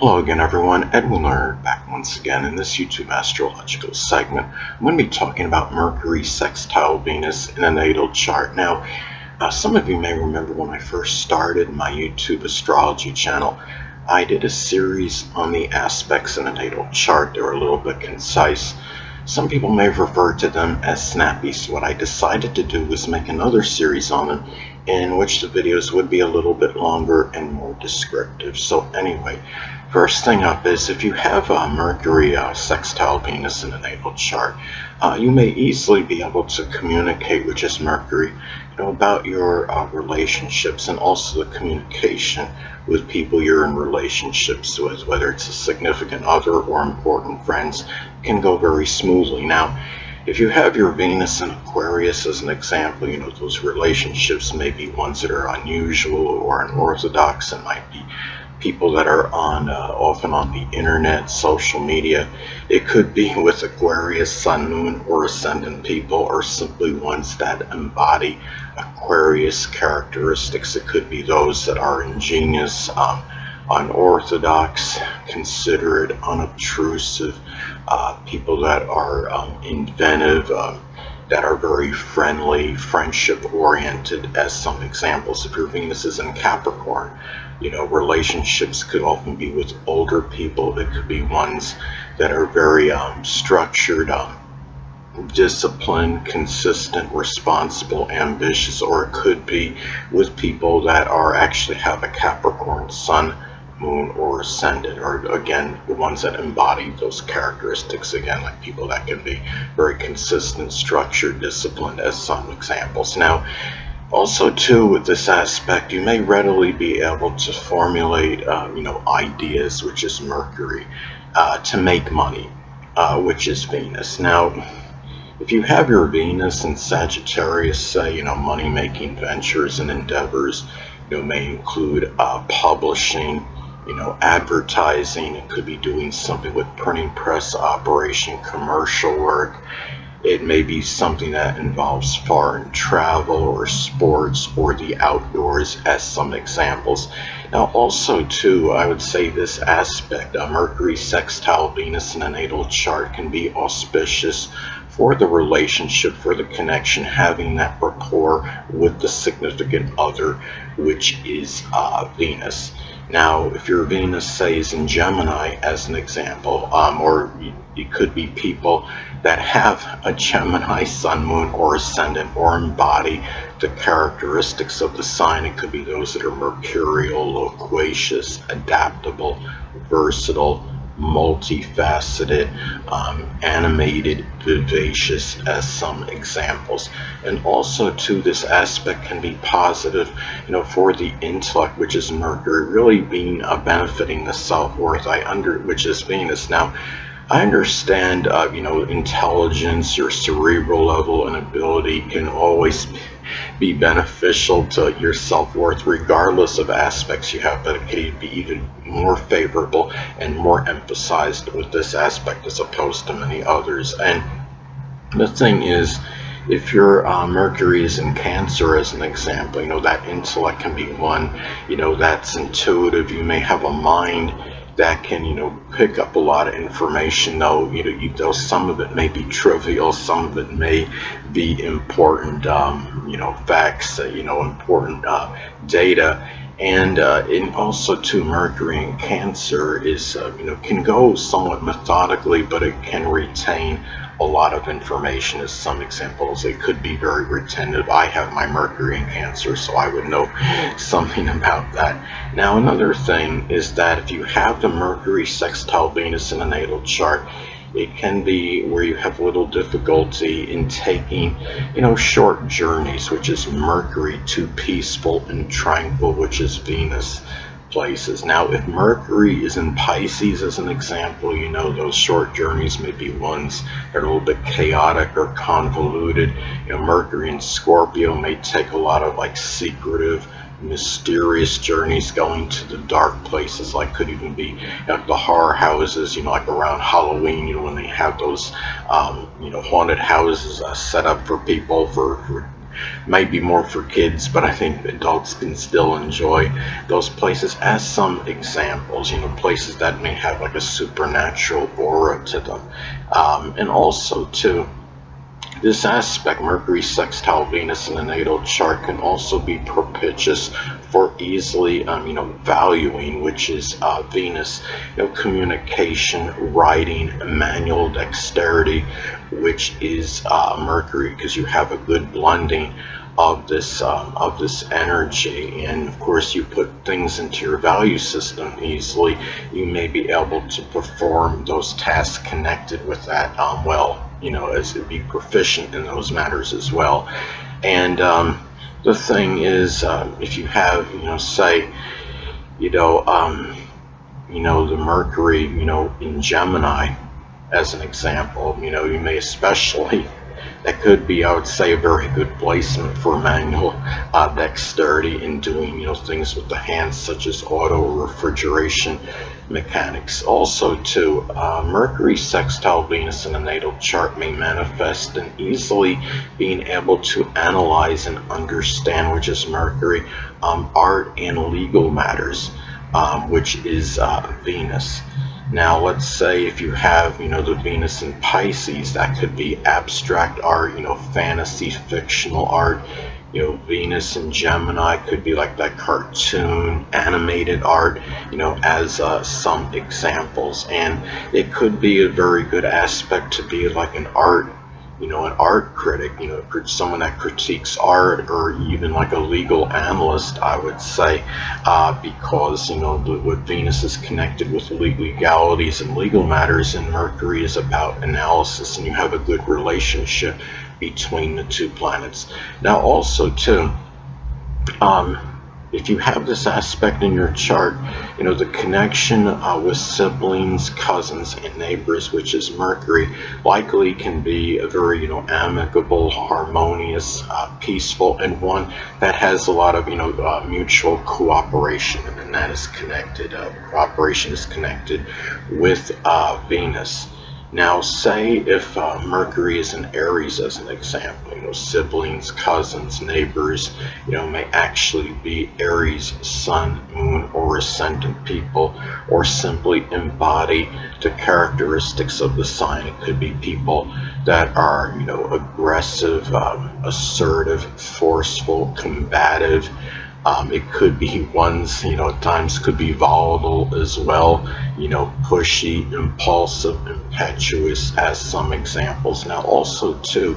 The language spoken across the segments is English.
Hello again everyone, Edwin Learnard back once again in this YouTube astrological segment. I'm going to be talking about Mercury Sextile Venus in a natal chart. Now, some of you may remember when I first started my YouTube astrology channel, I did a series on the aspects in a natal chart. They were a little bit concise. Some people may refer to them as snappy, so what I decided to do was make another series on them in which the videos would be a little bit longer and more descriptive. So anyway, first thing up is if you have Mercury sextile Venus in a natal chart, you may easily be able to communicate with just Mercury, about your relationships and also the communication with people you're in relationships with, whether it's a significant other or important friends, can go very smoothly. Now, if you have your Venus in Aquarius as an example, those relationships may be ones that are unusual or unorthodox. It might be people that are often on the internet, social media. It could be with Aquarius, Sun, Moon, or Ascendant people, or simply ones that embody Aquarius characteristics. It could be those that are ingenious, unorthodox, considerate, unobtrusive, people that are inventive, that are very friendly, friendship-oriented, as some examples. If your Venus is in Capricorn, relationships could often be with older people. It could be ones that are very structured, disciplined, consistent, responsible, ambitious, or it could be with people that are actually have a Capricorn Sun, Moon, or Ascendant, or again the ones that embody those characteristics, again like people that can be very consistent, structured, disciplined, as some examples. Now, also too, with this aspect, you may readily be able to formulate ideas, which is Mercury, to make money, which is Venus. Now, if you have your Venus in Sagittarius, say, money-making ventures and endeavors, may include publishing, advertising. It could be doing something with printing press operation, commercial work. It may be something that involves foreign travel or sports or the outdoors, as some examples. Now, also too, I would say this aspect, Mercury sextile Venus in a natal chart can be auspicious for the relationship, for the connection, having that rapport with the significant other, which is Venus. Now, if your Venus, say, is in Gemini, as an example, or it could be people that have a Gemini Sun, Moon, or Ascendant, or embody the characteristics of the sign. It could be those that are mercurial, loquacious, adaptable, versatile, multifaceted, animated, vivacious, as some examples. And also too, this aspect can be positive, for the intellect, which is Mercury, really being benefiting the self-worth, which is Venus. Now, I understand, intelligence, your cerebral level and ability can always be beneficial to your self-worth, regardless of aspects you have, but it can be even more favorable and more emphasized with this aspect as opposed to many others. And the thing is, if your Mercury is in Cancer, as an example, that intellect can be one, that's intuitive. You may have a mind that can, pick up a lot of information, though, though some of it may be trivial, some of it may be important, facts, important data. And also too, Mercury in Cancer is, can go somewhat methodically, but it can retain a lot of information. As some examples, it could be very retentive. I have my Mercury in Cancer, so I would know something about that. Now, another thing is that if you have the Mercury sextile Venus in a natal chart, it can be where you have little difficulty in taking, short journeys, which is Mercury, to peaceful and tranquil, which is Venus, places. Now, if Mercury is in Pisces, as an example, those short journeys may be ones that are a little bit chaotic or convoluted. Mercury in Scorpio may take a lot of secretive, mysterious journeys, going to the dark places, could even be the horror houses, like around Halloween, when they have those haunted houses set up for people for might be more for kids, but I think adults can still enjoy those places as some examples, places that may have like a supernatural aura to them. And also too, this aspect, Mercury sextile Venus in the natal chart, can also be propitious for easily, valuing, which is Venus, communication, writing, manual dexterity, which is Mercury, because you have a good blending of this energy. And of course, you put things into your value system easily, you may be able to perform those tasks connected with that well, as to be proficient in those matters as well. And the thing is, if you have, say, the Mercury, in Gemini, as an example, you may especially, that could be, I would say, a very good placement for manual dexterity in doing, things with the hands, such as auto refrigeration mechanics. Also, too, Mercury sextile Venus in a natal chart may manifest in easily being able to analyze and understand, which is Mercury, art and legal matters, which is Venus. Now, let's say if you have, the Venus in Pisces, that could be abstract art, fantasy, fictional art. Venus in Gemini could be like that cartoon, animated art, as some examples. And it could be a very good aspect to be like an art critic, someone that critiques art, or even like a legal analyst, I would say, because, what Venus is connected with legalities and legal matters, and Mercury is about analysis, and you have a good relationship between the two planets. Now, also, too, if you have this aspect in your chart, the connection with siblings, cousins, and neighbors, which is Mercury, likely can be a very, amicable, harmonious, peaceful, and one that has a lot of, mutual cooperation, and that is connected, cooperation is connected with Venus. Now, say if Mercury is in Aries, as an example, siblings, cousins, neighbors, may actually be Aries, Sun, Moon, or Ascendant people, or simply embody the characteristics of the sign. It could be people that are, aggressive, assertive, forceful, combative. It could be ones, at times could be volatile as well, pushy, impulsive, impetuous, as some examples. Now, also, too,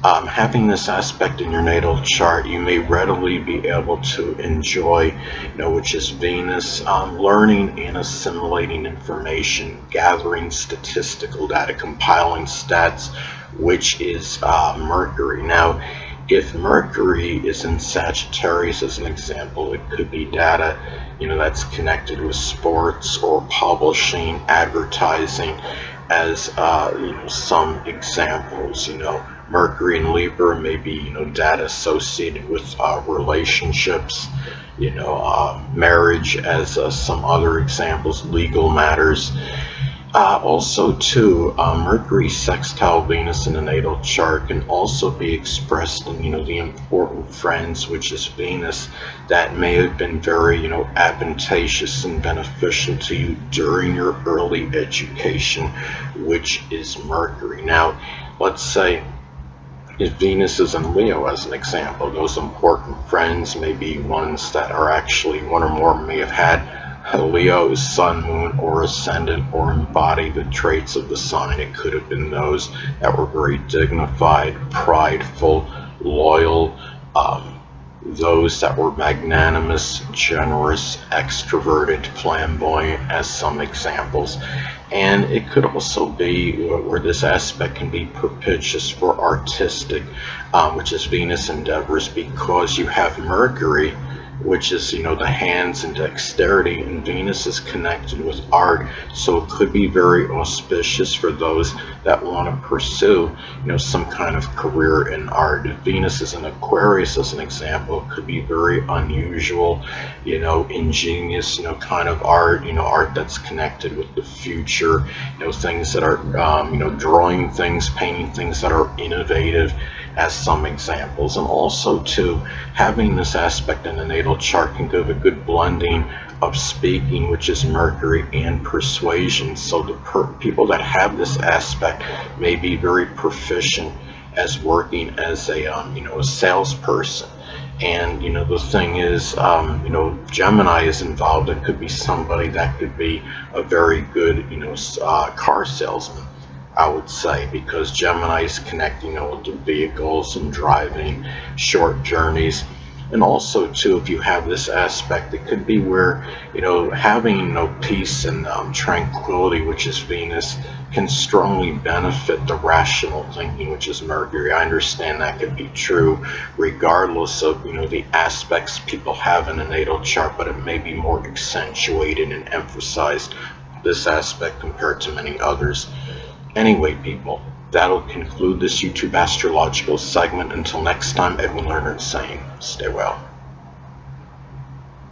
having this aspect in your natal chart, you may readily be able to enjoy, which is Venus, learning and assimilating information, gathering statistical data, compiling stats, which is Mercury. Now, if Mercury is in Sagittarius, as an example, it could be data, that's connected with sports or publishing, advertising, as some examples. Mercury in Libra may be, data associated with relationships, marriage, as some other examples, legal matters. Also, too, Mercury sextile Venus in the natal chart can also be expressed in, the important friends, which is Venus, that may have been very, advantageous and beneficial to you during your early education, which is Mercury. Now, let's say if Venus is in Leo, as an example, those important friends may be ones that are actually, one or more may have had Leo's Sun, Moon, or Ascendant, or embody the traits of the sign. It could have been those that were very dignified, prideful, loyal, those that were magnanimous, generous, extroverted, flamboyant, as some examples. And it could also be where this aspect can be propitious for artistic, which is Venus endeavors, because you have Mercury, which is, the hands and dexterity, and Venus is connected with art, so it could be very auspicious for those that want to pursue, some kind of career in art. If Venus is in Aquarius, as an example, it could be very unusual, ingenious, kind of art, art that's connected with the future, things that are, drawing things, painting things that are innovative, as some examples. And also too, having this aspect in the natal chart can give a good blending of speaking, which is Mercury, and persuasion. So the people that have this aspect may be very proficient as working as a a salesperson. And the thing is, Gemini is involved. It could be somebody that could be a very good car salesman, I would say, because Gemini is connecting with the vehicles and driving short journeys. And also too, if you have this aspect, it could be where having peace and tranquility, which is Venus, can strongly benefit the rational thinking, which is Mercury. I understand that could be true regardless of the aspects people have in a natal chart, but it may be more accentuated and emphasized, this aspect, compared to many others. Anyway, people, that'll conclude this YouTube astrological segment. Until next time, Edwin Learnard saying, stay well.